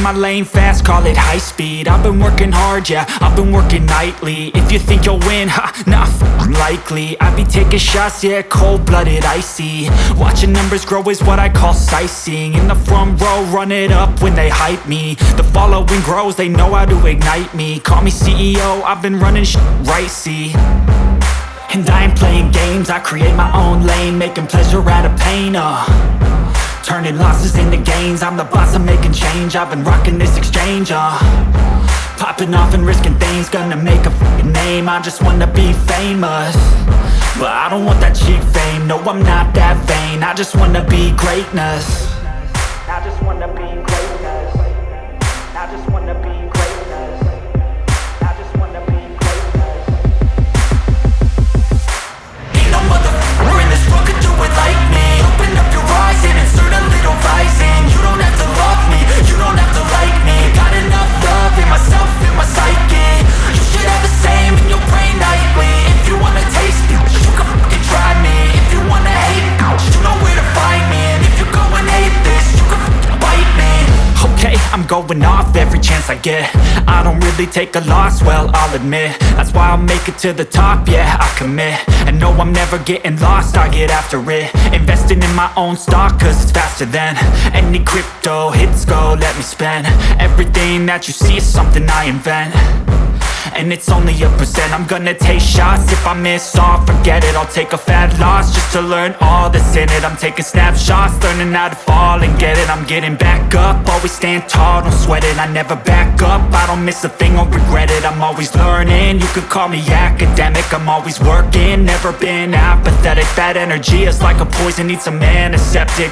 my lane fast, call it high speed. I've been working hard, yeah, I've been working nightly. If you think you'll win, ha, not likely. I be taking shots, yeah, cold-blooded, icy. Watching numbers grow is what I call sightseeing. In the front row, run it up when they hype me. The following grows, they know how to ignite me. Call me CEO, I've been running right, see. And I ain't playing games, I create my own lane, making pleasure out of pain, turning losses into gains. I'm the boss, I'm making change. I've been rocking this exchange, popping off and risking things. Gonna make a f***ing name. I just wanna be famous, but I don't want that cheap fame. No, I'm not that vain. I just wanna be greatness. I just wanna be greatness. I just wanna be greatness. I just wanna be greatness. Ain't no motherfucker in this world could do it like me. Open up your eyes and insert a little rising. You don't have to love me, you don't have to like me. Got enough love in myself, in my psyche. You should have the same in your brain nightly. If you wanna taste me, you can fucking try me. If you wanna hate, you know where to find me. And if you go and hate this, you can fucking bite me. Okay, I'm going off every chance I get. I don't really take a loss, well, I'll admit. That's why I'll make it to the top, yeah, I commit. And no, I'm never getting lost, I get after it. Investing in my own stock, cause it's faster than any crypto hits go, let me spend. Everything that you see is something I invent, and it's only a percent. I'm gonna take shots, if I miss all, forget it. I'll take a fat loss just to learn all that's in it. I'm taking snapshots, learning how to fall and get it. I'm getting back up, always stand tall, don't sweat it. I never back up, I don't miss a thing or regret it. I'm always learning, you could call me academic. I'm always working, never been apathetic. That energy is like a poison, needs some antiseptic.